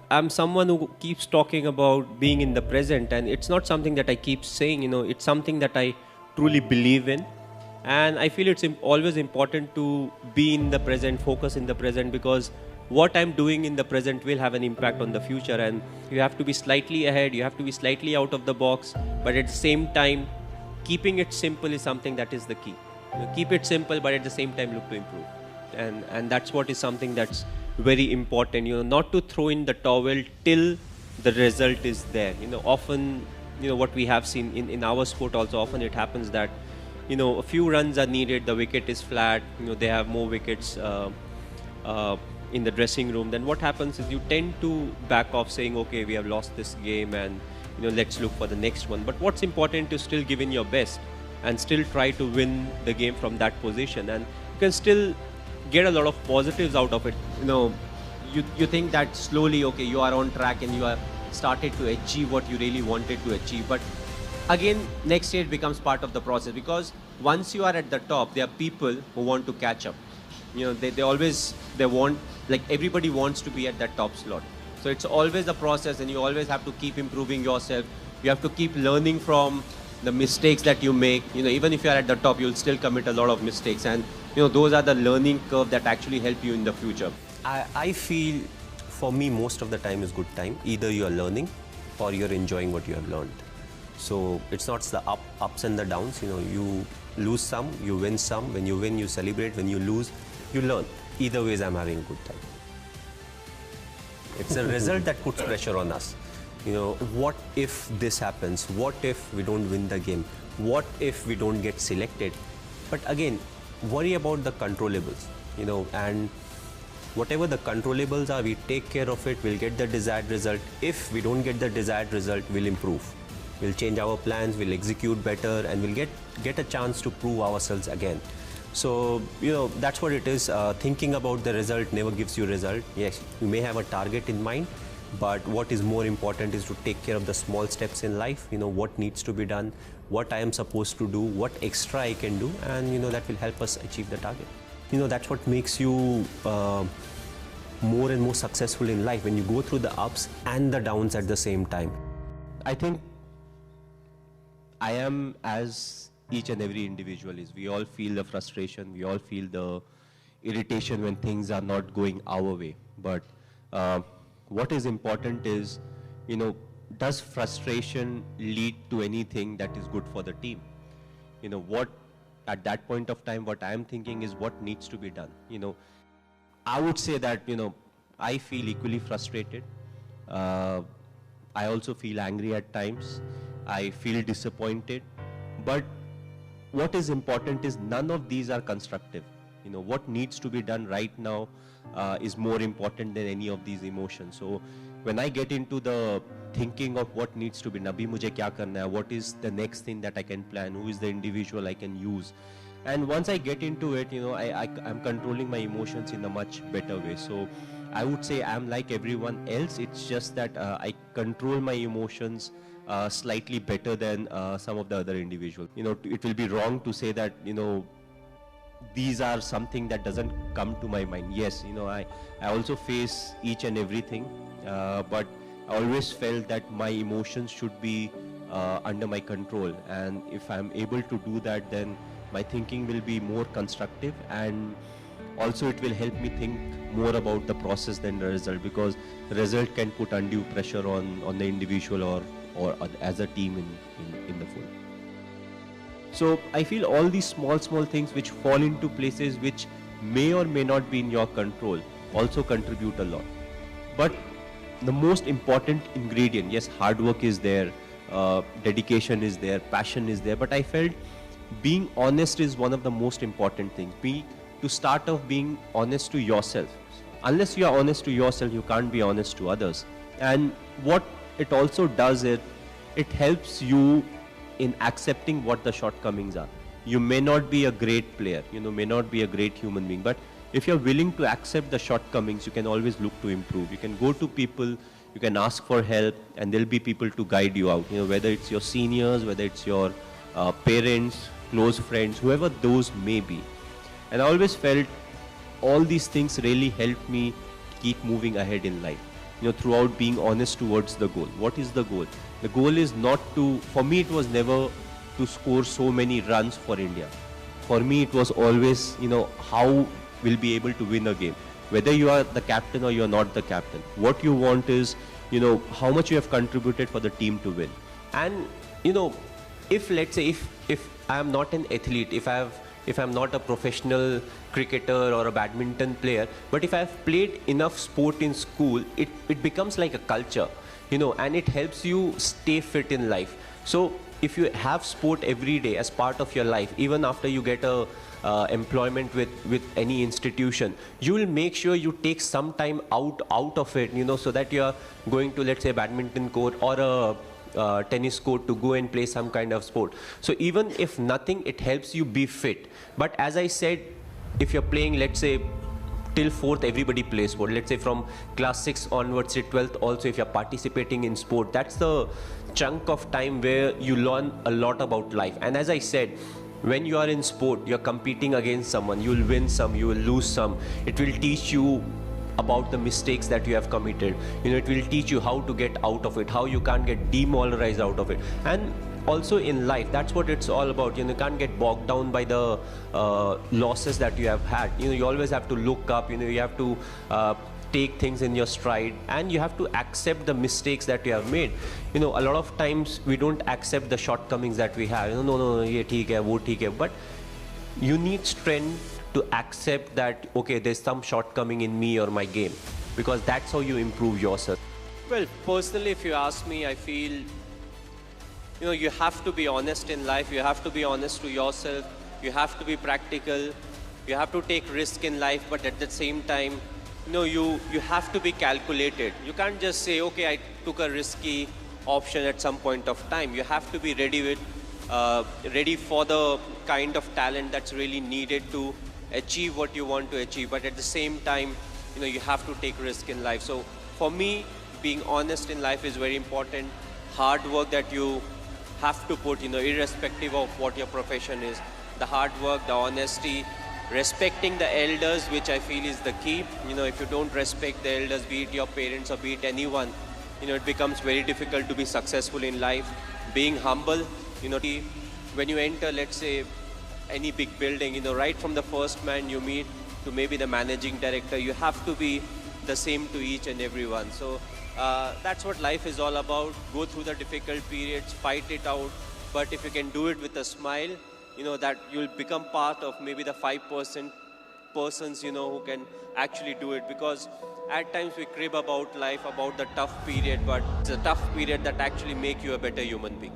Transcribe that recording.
I'm someone who keeps talking about being in the present, and it's not something that I keep saying, it's something that I truly believe in. And I feel it's always important to be in the present, focus in the present, because what I'm doing in the present will have an impact on the future. And you have to be slightly ahead, you have to be slightly out of the box, but at the same time, keeping it simple is something that is the key. Keep it simple, but at the same time look to improve. And that's what is something that's very important, not to throw in the towel till the result is there. Often, what we have seen in our sport also, often it happens that, a few runs are needed, the wicket is flat, they have more wickets in the dressing room. Then what happens is you tend to back off saying, okay, we have lost this game and, let's look for the next one. But what's important is still give in your best and still try to win the game from that position. And you can still get a lot of positives out of it. You think that slowly, okay, you are on track and you are started to achieve what you really wanted to achieve. But again, next stage becomes part of the process, because once you are at the top, there are people who want to catch up. They want, like, everybody wants to be at that top slot. So it's always a process, and you always have to keep improving yourself. You have to keep learning from the mistakes that you make. Even if you are at the top, you'll still commit a lot of mistakes, and those are the learning curve that actually help you in the future. I feel, for me, most of the time is good time. Either you are learning or you're enjoying what you have learned. So it's not the ups and the downs. You lose some, you win some. When you win, you celebrate. When you lose, you learn. Either ways, I'm having a good time. It's a result that puts pressure on us. What if this happens? What if we don't win the game? What if we don't get selected? But again, worry about the controllables, and whatever the controllables are, we take care of it, we'll get the desired result. If we don't get the desired result, we'll improve. We'll change our plans, we'll execute better, and we'll get a chance to prove ourselves again. So, that's what it is. Thinking about the result never gives you a result. Yes, you may have a target in mind, but what is more important is to take care of the small steps in life. What needs to be done, what I am supposed to do, what extra I can do, and that will help us achieve the target. That's what makes you more and more successful in life, when you go through the ups and the downs at the same time. I think I am as each and every individual is. We all feel the frustration, we all feel the irritation when things are not going our way. But what is important is, does frustration lead to anything that is good for the team? At that point of time, what I am thinking is what needs to be done. I would say that, I feel equally frustrated. I also feel angry at times. I feel disappointed. But what is important is none of these are constructive. What needs to be done right now is more important than any of these emotions. So when I get into the thinking of what needs to be, Nabi mujhe kya karna hai, what is the next thing that I can plan, who is the individual I can use. And once I get into it, I'm controlling my emotions in a much better way. So I would say I'm like everyone else. It's just that I control my emotions slightly better than some of the other individuals. It will be wrong to say that, these are something that doesn't come to my mind. Yes, I also face each and everything, but I always felt that my emotions should be under my control. And if I'm able to do that, then my thinking will be more constructive, and also it will help me think more about the process than the result, because the result can put undue pressure on the individual or as a team in the full. So I feel all these small things which fall into places which may or may not be in your control also contribute a lot. But the most important ingredient, yes, hard work is there, dedication is there, passion is there, but I felt being honest is one of the most important things. To start off, being honest to yourself. Unless you are honest to yourself, you can't be honest to others. And what it also does is, it helps you in accepting what the shortcomings are. You may not be a great player, may not be a great human being, but if you're willing to accept the shortcomings, you can always look to improve. You can go to people, you can ask for help, and there'll be people to guide you out. Whether it's your seniors, whether it's your parents, close friends, whoever those may be. And I always felt all these things really helped me keep moving ahead in life. throughout being honest towards the goal. What is the goal? The goal is not to, for me it was never to score so many runs for India. For me it was always, how we'll be able to win a game. Whether you are the captain or you are not the captain. What you want is, how much you have contributed for the team to win. And, if let's say, if I am not an athlete, if I'm not a professional cricketer or a badminton player, but if I've played enough sport in school, it becomes like a culture, and it helps you stay fit in life. So if you have sport every day as part of your life, even after you get a employment with any institution, you will make sure you take some time out of it, so that you are going to, let's say, badminton court or a tennis court to go and play some kind of sport. So even if nothing, it helps you be fit. But as I said, if you're playing, let's say, till 4th, everybody plays sport. Let's say from class 6 onwards to 12th also, if you're participating in sport, that's the chunk of time where you learn a lot about life. And as I said, when you are in sport, you're competing against someone. You will win some, you will lose some. It will teach you about the mistakes that you have committed. It will teach you how to get out of it, how you can't get demoralized out of it. And also in life, that's what it's all about. You can't get bogged down by the losses that you have had. You always have to look up. You have to take things in your stride, and you have to accept the mistakes that you have made. A lot of times we don't accept the shortcomings that we have. No, ye theek hai, wo theek hai. But you need strength to accept that, okay, there's some shortcoming in me or my game, because that's how you improve yourself. Well, personally, if you ask me, I feel, you have to be honest in life. You have to be honest to yourself. You have to be practical. You have to take risk in life, but at the same time, you have to be calculated. You can't just say, okay, I took a risky option at some point of time. You have to be ready for the kind of talent that's really needed to achieve what you want to achieve. But at the same time, you have to take risk in life. So for me, being honest in life is very important. Hard work that you have to put, irrespective of what your profession is. The hard work, the honesty, respecting the elders, which I feel is the key. If you don't respect the elders, be it your parents or be it anyone, it becomes very difficult to be successful in life. Being humble, when you enter, let's say, any big building, right from the first man you meet to maybe the managing director, you have to be the same to each and everyone. So that's what life is all about. Go through the difficult periods, fight it out. But if you can do it with a smile, that you'll become part of maybe the 5% persons, who can actually do it. Because at times we crib about life, about the tough period, but it's a tough period that actually make you a better human being.